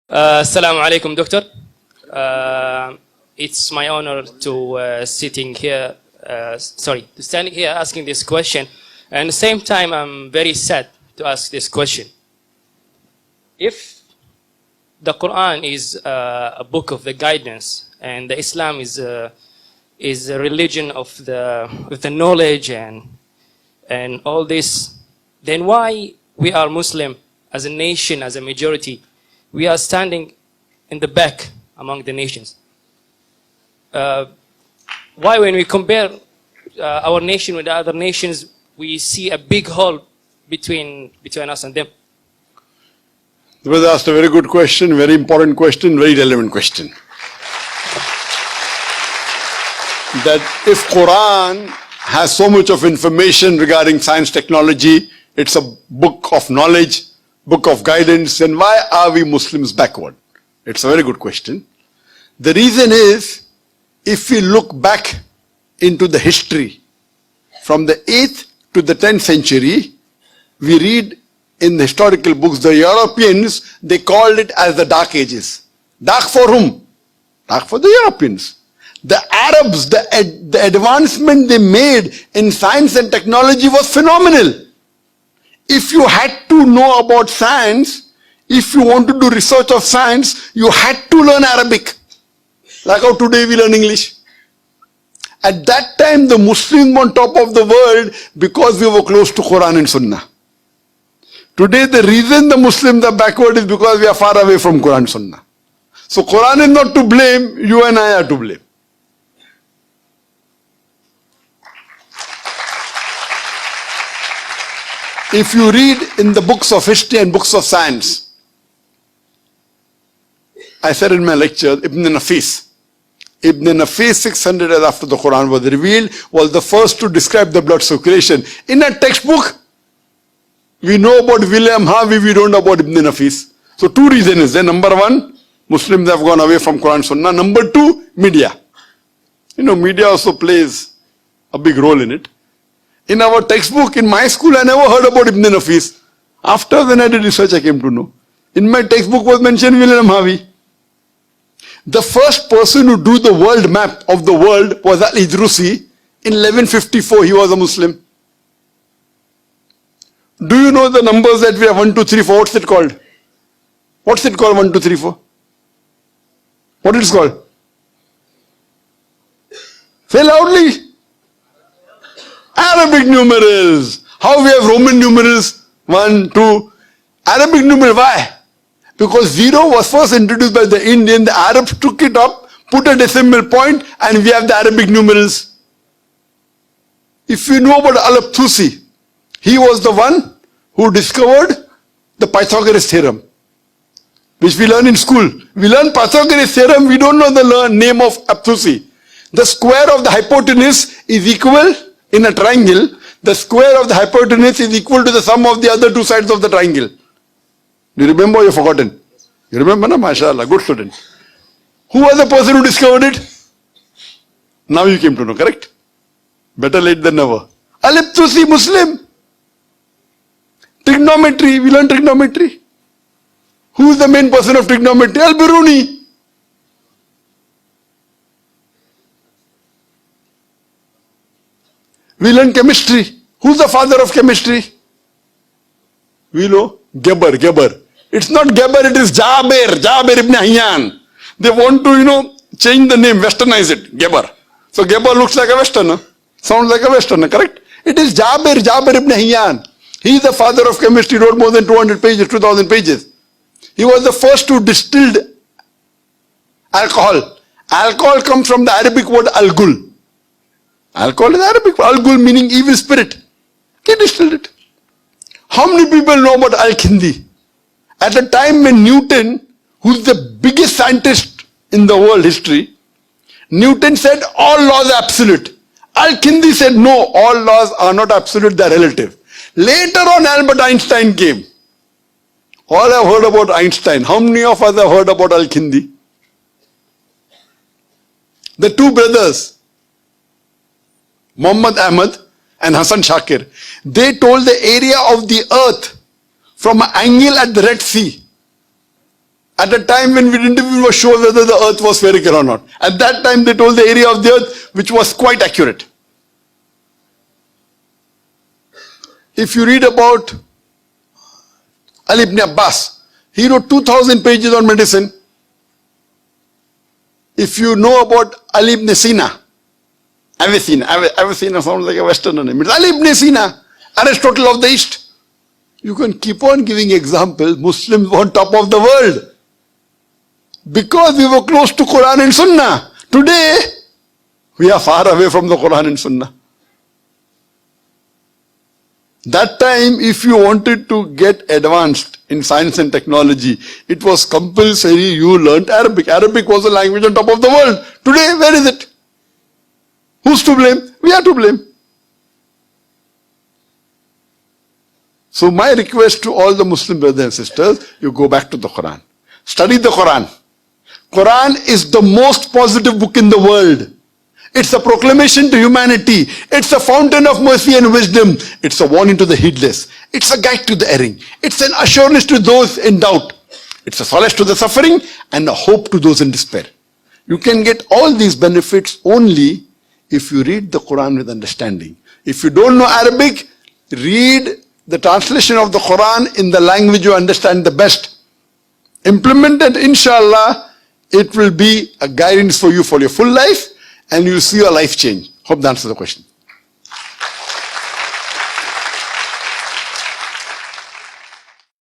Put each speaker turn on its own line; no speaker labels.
Assalamu alaikum, Doctor. It's my honor to standing here asking this question. And at the same time, I'm very sad to ask this question. If the Quran is a book of the guidance, and the Islam is a religion of the knowledge and all this, then why we are Muslim as a nation, as a majority, we are standing in the back among the nations? Why, when we compare our nation with the other nations, we see a big hole between us and them?
The brother asked a very good question, very important question, very relevant question. That if Quran has so much of information regarding science, technology, it's a book of knowledge, book of guidance, then why are we Muslims backward? It's a very good question. The reason is, if we look back into the history, from the 8th to the 10th century, we read in the historical books, the Europeans, they called it as the Dark Ages. Dark for whom? Dark for the Europeans. The Arabs, the advancement they made in science and technology was phenomenal. If you had to know about science, if you want to do research of science, you had to learn Arabic. Like how today we learn English. At that time, the Muslims were on top of the world because we were close to Quran and Sunnah. Today, the reason the Muslims are backward is because we are far away from Quran and Sunnah. So Quran is not to blame, you and I are to blame. If you read in the books of history and books of science, I said in my lecture, Ibn Nafis, 600 years after the Quran was revealed, was the first to describe the blood circulation. In a textbook, we know about William Harvey, we don't know about Ibn Nafis. So two reasons is there. Number one, Muslims have gone away from Quran Sunnah. Number two, media. Media also plays a big role in it. In our textbook, in my school, I never heard about Ibn Nafis. After when I did research, I came to know. In my textbook was mentioned William Harvey. The first person who drew the world map of the world was Al-Idrusi. In 1154, he was a Muslim. Do you know the numbers that we have? 1, 2, 3, 4. What's it called? What's it called, 1, 2, 3, 4? What is it called? Say loudly. Arabic numerals. How we have Roman numerals? 1, 2. Arabic numeral, why? Because 0 was first introduced by the Indian. The Arabs took it up, put a decimal point, and we have the Arabic numerals. If you know about Al-Tusi, he was the one who discovered the Pythagoras theorem, which we learn in school. We learn Pythagoras theorem, we don't know the name of Al-Tusi. The square of the hypotenuse is equal in a triangle. The square of the hypotenuse is equal to the sum of the other two sides of the triangle. Do you remember or you've forgotten? You remember, na? MashaAllah, good student. Who was the person who discovered it? Now you came to know, correct? Better late than never. Al-Tusi, Muslim. Trigonometry, we learn trigonometry. Who is the main person of trigonometry? Al-Biruni. We learn chemistry. Who's the father of chemistry? We know Geber. It's not Geber, it is Jabir ibn Hayyan. They want to, change the name, westernize it, Geber. So Geber looks like a westerner, sounds like a westerner, correct? It is Jabir ibn Hayyan. He is the father of chemistry, wrote more than 200 pages, 2000 pages. He was the first to distill alcohol. Alcohol comes from the Arabic word al-gul. Alcohol is Arabic, al-gul meaning evil spirit. He distilled it. How many people know about Al-Kindi? At the time when Newton, who's the biggest scientist in the world history, Newton said all laws are absolute. Al-Kindi said no, all laws are not absolute, they are relative. Later on, Albert Einstein came. All have heard about Einstein. How many of us have heard about Al-Kindi? The two brothers, Muhammad Ahmad and Hassan Shakir, they told the area of the earth from an angle at the Red Sea. At a time when we didn't even sure whether the earth was spherical or not. At that time they told the area of the earth which was quite accurate. If you read about Ali ibn Abbas, he wrote 2,000 pages on medicine. If you know about Ali ibn Sina, Avicenna sounds like a Westerner name. It's Ali ibn Sina, Aristotle of the East. You can keep on giving examples. Muslims were on top of the world because we were close to Quran and Sunnah. Today, we are far away from the Quran and Sunnah. That time, if you wanted to get advanced in science and technology, it was compulsory you learnt Arabic. Arabic was the language on top of the world. Today, where is it? Who's to blame? We are to blame. So my request to all the Muslim brothers and sisters, you go back to the Quran. Study the Quran. Quran is the most positive book in the world. It's a proclamation to humanity. It's a fountain of mercy and wisdom. It's a warning to the heedless. It's a guide to the erring. It's an assurance to those in doubt. It's a solace to the suffering and a hope to those in despair. You can get all these benefits only if you read the Quran with understanding. If you don't know Arabic, read the translation of the Quran in the language you understand the best. Implement it, inshallah, it will be a guidance for you for your full life and you'll see your life change. Hope that answers the question.